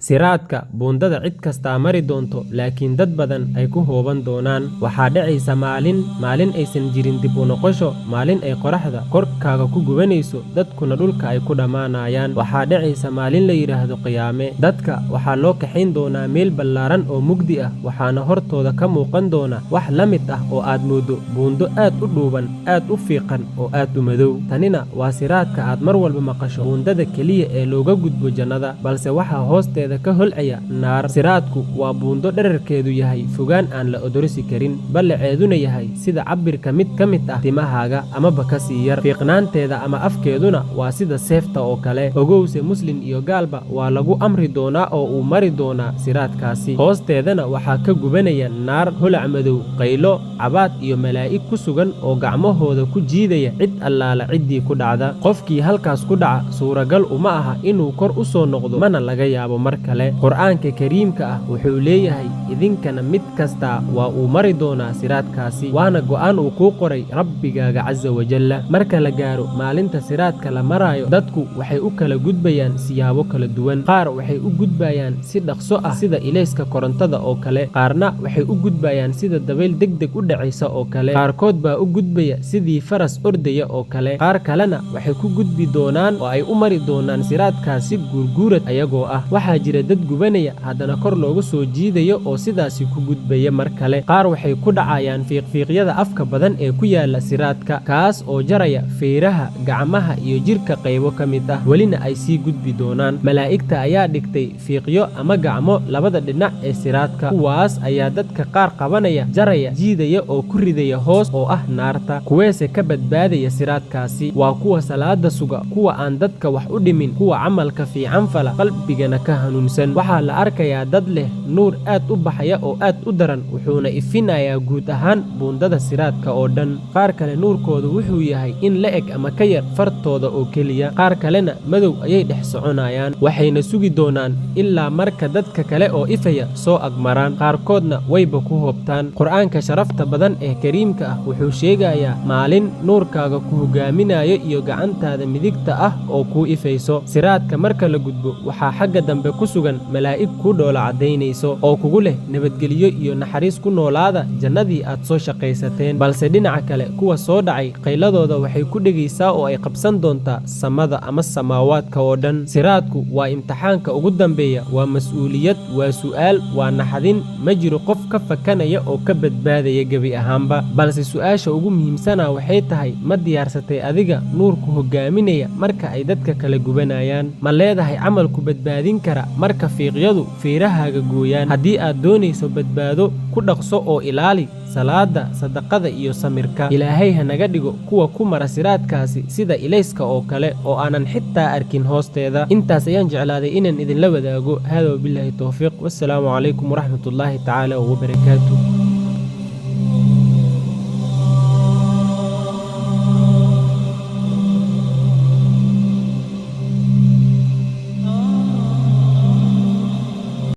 siraadka buundada cid kastaa mari doonto laakiin dad badan ay ku hooban doonaan. waxaa dhacaysa maalin aysan jirin dib u noqosho, maalin ay qoraxda korkaaga ku gubanayso dadkuna dhulka ay ku dhammaanayaan. waxaa dhacaysa maalin la yidhaahdo qiyaame. dadka waxaa loo kaxayn doonaa meel ballaaran oo mugdi ah, waxaana hortooda ka muuqan doona wax la mid ah oo aad mooddo buundo aad u dhuuban, aad u fiiqan oo aad u madow. tanina waa siraadka aad mar walba maqasho, buundada keliya ee looga gudbo jannada, balse waxaa hoosteeda ka holcaya naar. siraadku waa buundo dherarkeedu yahay fogaan aan la odorisi karin, ballaceeduna yahay sida cabbirka mid ka mid ah timahaaga amaba ka sii yar. fiiqnaanteeda ama afkeeduna waa sida seefta oo kale. ogowse muslin iyo gaalba waa lagu amri doonaa oo uu mari doonaa siraadkaasi. hoosteedana waxaa ka gubanaya naar, holac madow, qaylo, cabaad iyo malaa'ig ku sugan oo gacmahooda ku jiidaya cid allaala ciddii ku dhacda. qofkii halkaas ku dhaca suuragal uma aha inuu kor u soo noqdo, mana laga yaabo mar kale. qur'aanka kariimka ah wuxuu leeyahay idinkana mid kastaa waa uu mari doonaa siraadkaasi, waana go'aan uu kuu qoray rabbigaaga casa wajalla. marka la gaaro maalinta siraadka la maraayo, dadku waxay u kala gudbayaan siyaabo kala duwan. qaar waxay u gudbayaan si dhaqso ah sida ilayska korontada oo kale, qaarna waxay u gudbayaan sida dabayl degdeg u dhacaysa oo kale. qaarkood baa u gudbaya sidii faras ordaya oo kale, qaar kalena waxay ku gudbi doonaan oo ay u mari doonaan siraadkaasi guurguurad ayagoo ah. waxaa jira dad gubanaya haddana kor loogu soo jiidayo oo sidaasi ku gudbaya mar kale. qaar waxay ku dhacayaan fiiqfiiqyada afka badan ee ku yaala siraadka, kaas oo jaraya feeraha, gacmaha iyo jirka qaybo ka mid ah, welina ay sii gudbi doonaan. malaa'igta ayaa dhigtay fiiqyo ama gacmo labada dhinac ee siraadka, kuwaas ayaa dadka qaar qabanaya, jaraya, jiidaya oo ku ridaya hoos oo ah naarta. kuweese ka badbaadaya siraadkaasi waa kuwa salaada suga, kuwa aan dadka wax u dhimin, kuwa camalka fiican fala, qalbigana ka hanuunsan. waxaa la arkayaa dad leh nuur aad u baxaya oo aad u daran, wuxuuna ifinayaa guud ahaan buundada siraadka oo dhan. qaar kale nuurkoodu wuxuu yahay in la eg ama ka yar fartooda oo keliya, qaar kalena madow ayay dhex soconayaan, waxayna sugi doonaan ilaa marka dadka kale oo ifaya soo agmaraan, qaarkoodna wayba ku hoobtaan. qur'aanka sharafta badan ee kariimka ah wuxuu sheegayaa maalin nuurkaaga ku hogaaminayo iyo gacantaada midigta ah oo kuu ifayso. siraadka marka la gudbo waxaa xagga dambe ku sugan malaa'ig kuu dhoola caddaynayso oo kugu leh nabadgelyo iyo naxariis, ku noolaada jannadii aad soo shaqaysateen. balse dhinaca kale kuwa soo dhacay qayladooda waxay ku dhegaysaa oo ay qabsan doontaa samada ama samaawaadka oo dhan. siraadku waa imtixaanka ugu dambeeya, waa mas'uuliyad, waa su'aal, waa naxdin. ma jiro qof ka fakanaya oo ka badbaadaya gebi ahaanba, balse su'aasha ugu muhiimsana waxay tahay, ma diyaarsatay adiga nuurku hogaaminaya marka ay dadka kala gubanayaan? ma leedahay camal ku badbaadin kara marka fiiqyadu feerahaaga gooyaan? haddii aad doonayso badbaado, ku dhaqso oo ilaali salaada, sadaqada iyo samirka. ilaahay ha naga dhigo kuwa ku mara siraadkaasi sida ilayska oo kale oo aanan xitaa arkin hoosteeda. intaas ayaan jeclaaday inaan idinla wadaago. hada wabilaahi towfiiq, wassalaamu calaykum waraxmatullaahi tacaala wabarakaatuh.